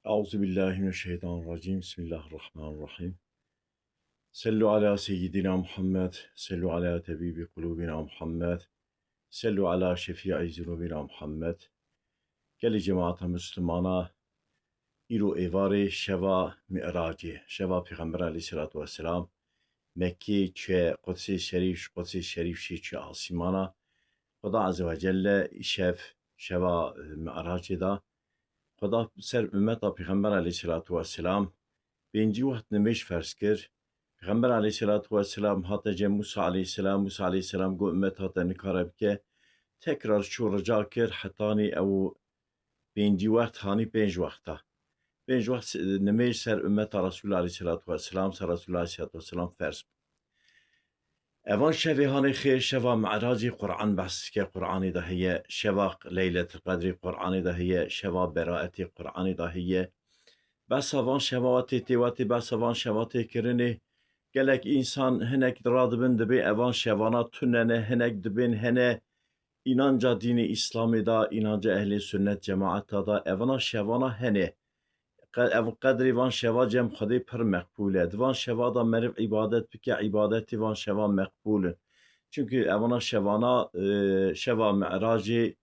Euzubillahimineşşeytanirracim. Bismillahirrahmanirrahim. Sallu ala seyyidina Muhammed. Sallu ala tebibi kulubina Muhammed. Sallu ala şefii zunubina Muhammed. Gel cemaat-i Müslümana İru evari şeva mi'raci. Şeva Peygamber aleyhissalatu vesselam Mekki çe Kudsi Şerif şi çe asimana Xuda azze ve celle şeva mi'raci da Xuda ser ümmeta Peygamber aleyhissalatu vesselam birinci vaxt nemiş farz kir. Peygamber aleyhissalatu vesselam hatta Musa aleyhisselam go ümmet hatta nikarab ke tekrar şuraca kir hatani ev birinci vaxt hani beş vakta. Beş vaxt nemiş ser ümmeta Resulullah aleyhissalatu vesselam ser Resulullah aleyhissalatu vesselam farz. Evan şevi hani khir şeva ma'raci Kur'an bahs ke Kur'an'ı da hiye şeva leyletul kadri Kur'an'ı da hiye şeva beraati Kur'an'ı da hiye بس avon şevatê têwatê bes avan şevatê kirinê gelek insan hinek radibin dibe evan şevana tunene hinek dibin hene inanca dini İslam'ı da inanca ehli sünnet cemaata da evana şevana hene ev kadri van şeva cem xwedê pir mekbûl e divan şeva da meriv ibadet bike ibadetî van şeva mekbûl in çünkü evana şevana şeva mi'racê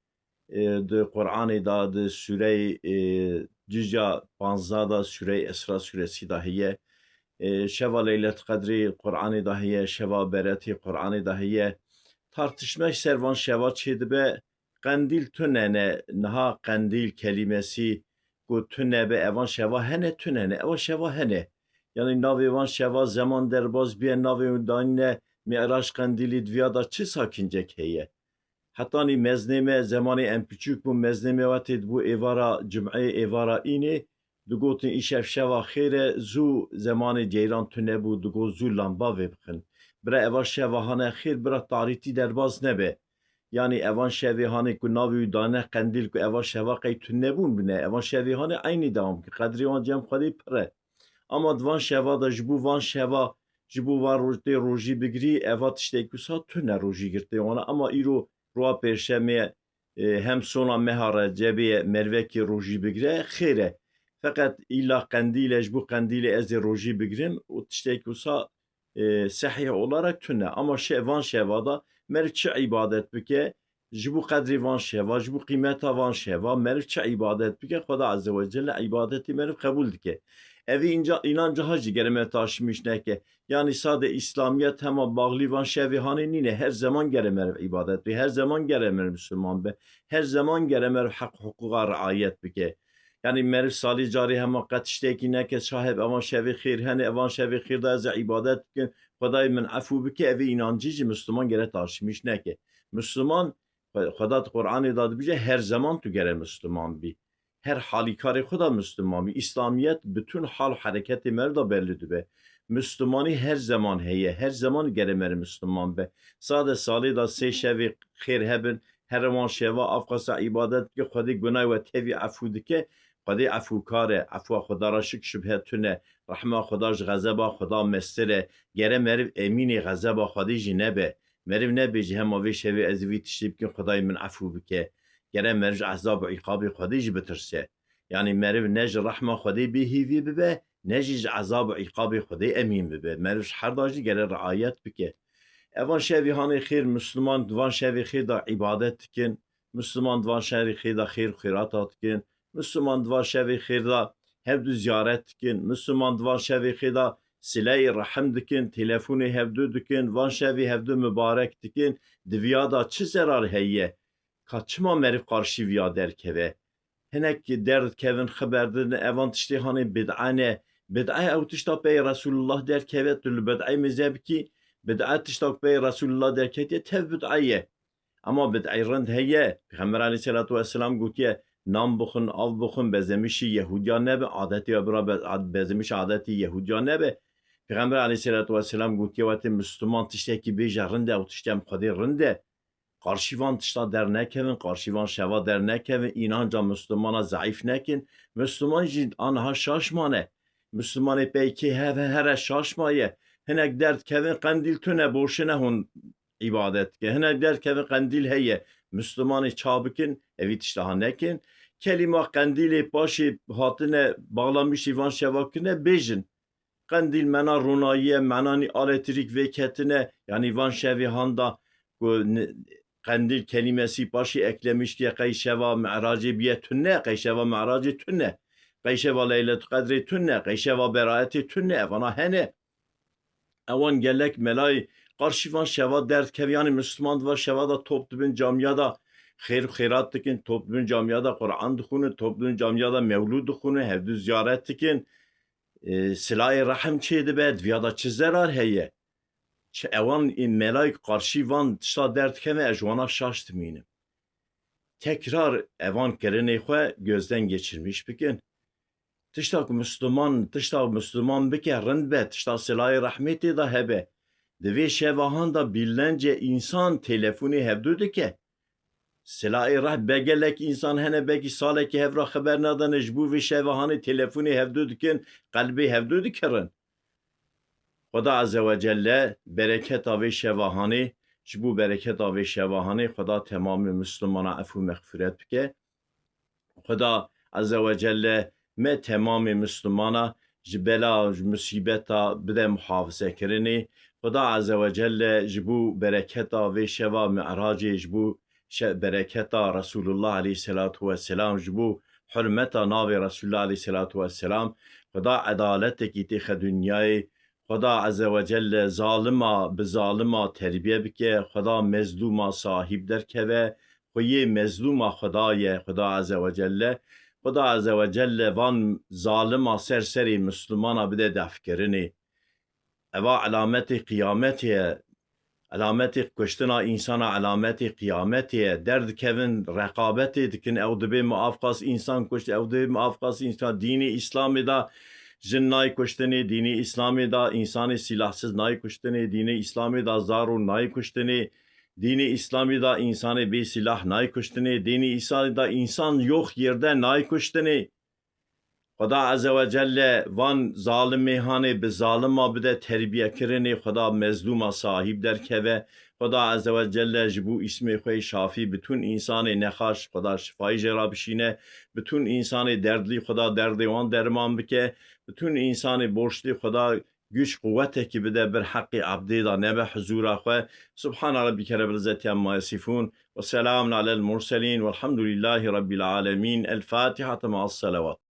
di Kur'anê da di sûreyê cüzya 15 da Süre Esra suresi da hiye. Şeva Leylet Kadri Kur'an'ı da hiye. Şeva Bereti Kur'an'ı da hiye. Tartışma servan şeva çedibe kandil tünene naha kandil kelimesi ku tünebe evan şeva hene tünene eva şeva hene. Yani navi van şeva zaman derbaz bir navi danne mi'raç kandili dviyada çi sakincek heye. Hatta ni mezneme zamanı en küçük bu mezneme vated bu evara cum'e evara ini dugotin işef şeva khire zu zamanı ceyran tüne bu dugo zu lamba vebkhin bira eva şeva hane khir bira tariti derbaz nebe yani evan şevi hane ku navi dane kandil ku eva şeva kay tüne bun bine evan şevi hane aynı devam ki kadri on cem khali pire ama dvan şeva da jbu van şeva jbu van rojde roji bigri eva tişte kusa tüne roji girte ona ama iro روğa perşemeye hem sona mehara cebiye merveki roji bigre khire fakat illa kandile bu kandile ez roji bigrim o tişteki olsa sahih olarak tüne ama şevan şevada merçi ibadet bike jibu kadri van şeva jibu kıymeta van şeva merçi ibadet bike Xuda azze ve celle ibadeti merv kabul dike evi inancı hacı geleme taşımış neke yani sade İslamiyet hema bağlıvan şevihane nine her zaman geremer ibadet be her zaman geremer Müslüman be her zaman geremer hak hukuka riayet bike yani merv sali cari hema katişteki neke sahip evan şevi khir hene evan şevi khir da az ibadet bike Xuday min afu bike evi inancıcı Müslüman gere taşımış neke Müslüman Xuda Kur'an'ı da bize her zaman tu gere Müslüman bi her halikari Xuda Müslüman bi İslamiyet bütün hal hareketi merda bellidir be Müslümani her zaman heye, her zaman geremer Müslüman be. Sade sali da se şevi khir hebin, her zaman şeva afkasa ibadet ki Xwedê günah ve tevi afu dike, Xwedê afu kare, afu Xuda ra şik şübhe tune, rahma Xuda ji gazeba Xuda mestere, gere meriv emini gazeba Xwedê jî nebe. Meriv nebe ji hema vê şevê ez vî tiştî bikin Xudayê min afu bike. Gere meriv ji azab û iqabê Xwedê jî bitirse. Yani meriv ne ji rahma Xwedê bêhîvî bibe, نجیج عذاب و عقاب خدای امین ببه مرش هر داجی گره رعایت بکه اوان شوی هانی خیر مسلمان دوان شوی خیر دا عبادت کن مسلمان دوان شوی خیر دا خیر خیراتات کن مسلمان دوان شوی خیر دا هفدو زیارت کن مسلمان دوان شوی خیر دا سلای رحم دکن تلفون هفدو دکن وان شوی هفدو مبارک دکن دویا دا چه zarar هیه kaçma merif karşı viya derkeve hinek derd kevin xeberdin evan tiştê hanê bid'ane bid'e ew tişta pey Resulullah derkeve tül bid'e mezebkî bid'e tişta pey Resulullah derketiye tev bid'eye ama bid'e rind heye Peygamber aleyhissalatu vesselam gotiye nam bixin av bixin bezemişi Yahudiya nebe adeti bira bezemiş adeti Yahudiya nebe Peygamber aleyhissalatu vesselam gotiye vate Müslüman tişteki bêje rinde ew tiştem Xwedê rinde Karşivan tişta der nekevin, karşivan şeva der nekevin, inanca Müslümana zayıf nekin, Müslüman jid anha şaşmane, Müslümanı peyki here şaşmaye, hinek dert kevin kandil tüne boşuna hun ibadet ke, hinek dert kevin kandil heye, Müslümanı çabıkin, evi tiştaha nekin, kelime qendilê paşê hatine bağlamışî van şevakine bêjin. Qendîl mena ronayî menanî elektrik vêketine yani van şevê handa qendîl kelimesî paşî eklemiştiye qeyşeva me'racê biye tunne qeyşeva me'racê tunne qeyşeva leyletül qedrê tunne qeyşeva beraetê tunne evana hene ewan gelek melayê qarşî van şeva derdkevî yani Müslüman var şeva da top dibin camiyada xêr û xêrat dikin top dibin camiyada Qur'an dixwînin top dibin camiyada mevlûd dixwînin hevdû ziyaret dikin silahê rehm çê dibe diviya da çi zerar heye ewan melayê qarşî van tişta derdkeve ez ji wana şaş dimînim tekrar evan kirinê xwe gözden geçirmiş bikin tişta ku Müslüman bike rind be tişta silahê rehmê tê da hebe di vê şevahan da binlerce insan telefonê hevdû dike silahê reh begelek insan hene belkî salekî hevra xeber nadane ji bo vê şevahanê telefonê hevdû dikin qelbê hevdû dikirin Xweda Azze ve Celle bereketa vê şevahanê ji bo bereketa vê şevahanê Xweda temamê Müslümana ev û mexfiret bike Xweda Azze ve Celle me temamê Müslümana ji bela ji musîbeta bide muhafizekirinê Xweda Azze ve Celle ji bo bereketa vê şeva me'racê ji bo bereketa Resulullah aleyhissalatu vesselam ji bo hurmeta navê Resulullah aleyhissalatu vesselam Xweda edaletekî têxe dünyayê Xweda Azze ve Celle zalima bi zalima terbiye bike Xweda mezlûma sahîb derkeve xweyê mezlûma Xweda ye Xweda Azze ve Celle Xweda Azze ve Celle van zalima serserê Müslümana bide defkirinê eva alametê kıyametê ye alametê kuştina insana alametê kıyametê ye derdikevin rekabetê dikin ew dibe muafqas insan kuşt ew dibe muafqas insan dînê İslamê da jin nayê kuştinê dînê İslamê da insanê silahsız nayê kuştinê dînê İslamê da zar û nayê kuştinê dînê İslamê da insanê bê silah nayê kuştinê dînê İslamê da insan yok yerde nayê kuştinê Xweda Azze ve Celle van zalimêhanê bi zalima bide terbiyekirinê Xweda mezlûma sahîb derkeve Xweda Azze ve Celle ji bo îsmê xwe şafî bitûn insanê nexweş Xweda şifayî jê rabişîne bitûn insanê derdlî Xweda derdê wan derman bike bitûn insanê borçlî Xweda güç quvvetekî bide bir heqî abdê da nebe huzûra xwe Subhane rabbike rabbil izzeti amma yasifûn ve selamun alel murselîn velhamdülillâhi rabbil âlemîn El Fatiha ma'as salavat